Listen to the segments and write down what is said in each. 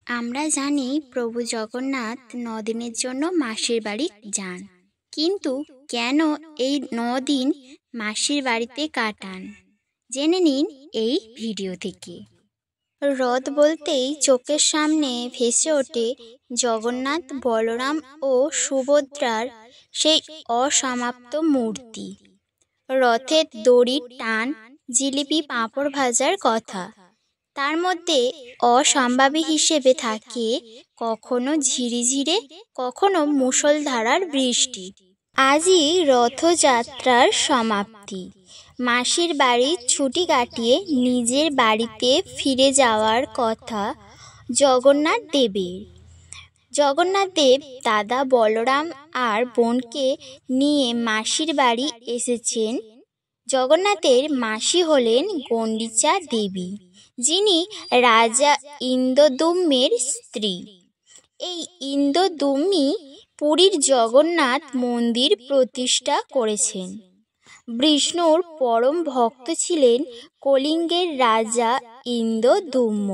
আমরা জানি প্রভু জগন্নাথ ৯ দিনের জন্য মাসির বাড়ি যান, কিন্তু কেন এই ৯ দিন মাসির বাড়িতে কাটান জেনে নিন এই ভিডিও থেকে। রথ বলতেই চোখের সামনে ভেসে ওঠে জগন্নাথ, বলরাম ও সুভদ্রার সেই অসমাপ্ত মূর্তি। রথের দড়ির টান, জিলিপি, পাঁপড় ভাজার কথা। তার মধ্যে অসম্ভাবী হিসেবে থাকে কখনো ঝিরিঝিরে, কখনো মুষলধারার বৃষ্টি। আজই রথযাত্রার সমাপ্তি। মাসির বাড়ির ছুটি কাটিয়ে নিজের বাড়িতে ফিরে যাওয়ার কথা জগন্নাথ দেবের। জগন্নাথ দেব দাদা বলরাম আর বোনকে নিয়ে মাসির বাড়ি এসেছেন। জগন্নাথের মাসি হলেন গণ্ডিচা দেবী, যিনি রাজা ইন্দ্রদ্যুম্নের স্ত্রী। এই ইন্দ্রদ্যুম্নী পুরীর জগন্নাথ মন্দির প্রতিষ্ঠা করেছেন। বিষ্ণুর পরম ভক্ত ছিলেন কলিঙ্গের রাজা ইন্দ্রদ্যুম্ন।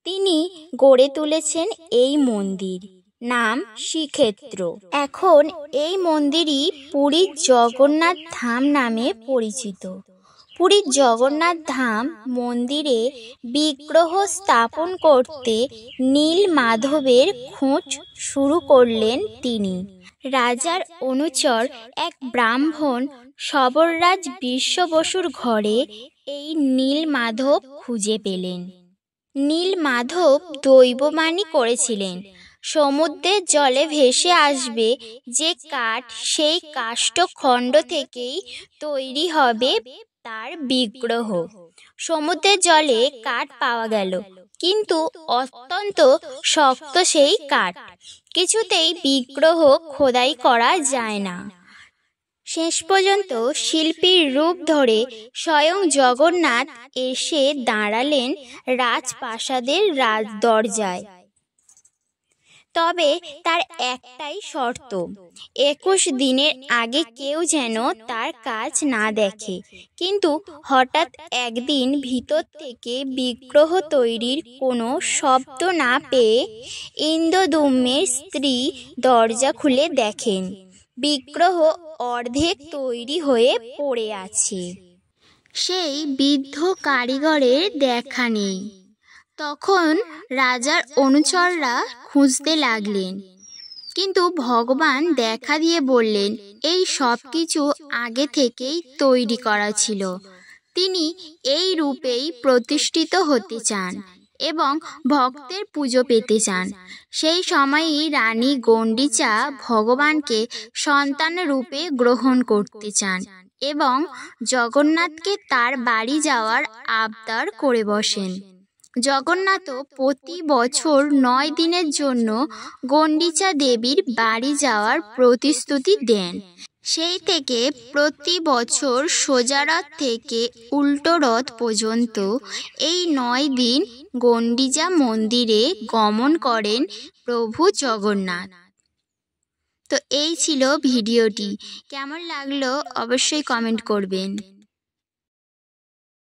তিনি গড়ে তুলেছেন এই মন্দির, নাম শ্রীক্ষেত্র। এখন এই মন্দিরই পুরীর জগন্নাথ ধাম নামে পরিচিত। পুরীর জগন্নাথ ধাম মন্দিরে বিগ্রহ স্থাপন করতে নীল মাধবের খোঁজ শুরু করলেন তিনি। রাজার অনুচর এক ব্রাহ্মণ সবররাজ বিশ্ব বসুর ঘরে এই নীল মাধব খুঁজে পেলেন। নীল মাধব দৈববাণী করেছিলেন, সমুদ্রের জলে ভেসে আসবে যে কাঠ, সেই কাষ্ঠখণ্ড থেকেই তৈরি হবে তার বিগ্রহ। সমুদ্রের জলে কাঠ পাওয়া গেল, কিন্তু অত্যন্ত শক্ত সেই কাঠ, কিছুতেই বিগ্রহ খোদাই করা যায় না। শেষ পর্যন্ত শিল্পীর রূপ ধরে স্বয়ং জগন্নাথ এসে দাঁড়ালেন রাজপ্রাসাদের দরজায়। তবে তার একটাই শর্ত, ২১ দিনের আগে কেউ যেন তার কাজ না দেখে। কিন্তু হঠাৎ একদিন ভিতর থেকে বিগ্রহ তৈরির কোনো শব্দ না পেয়ে ইন্দ্রদ্যুম্নের স্ত্রী দরজা খুলে দেখেন বিগ্রহ অর্ধেক তৈরি হয়ে পড়ে আছে। সেই বৃদ্ধ কারিগরের দেখা নেই। তখন রাজার অনুচররা খুঁজতে লাগলেন, কিন্তু ভগবান দেখা দিয়ে বললেন, এই সব কিছু আগে থেকেই তৈরি করা ছিল। তিনি এই রূপেই প্রতিষ্ঠিত হতে চান এবং ভক্তের পুজো পেতে চান। সেই সময়ই রানী গণ্ডিচা ভগবানকে সন্তান রূপে গ্রহণ করতে চান এবং জগন্নাথকে তার বাড়ি যাওয়ার আবদার করে বসেন। জগন্নাথও প্রতি বছর ৯ দিনের জন্য গণ্ডিচা দেবীর বাড়ি যাওয়ার প্রতিশ্রুতি দেন। সেই থেকে প্রতি বছর সোজা রথ থেকে উল্টো রথ পর্যন্ত এই ৯ দিন গণ্ডিচা মন্দিরে গমন করেন প্রভু জগন্নাথ। তো এই ছিল ভিডিওটি। কেমন লাগলো অবশ্যই কমেন্ট করবেন।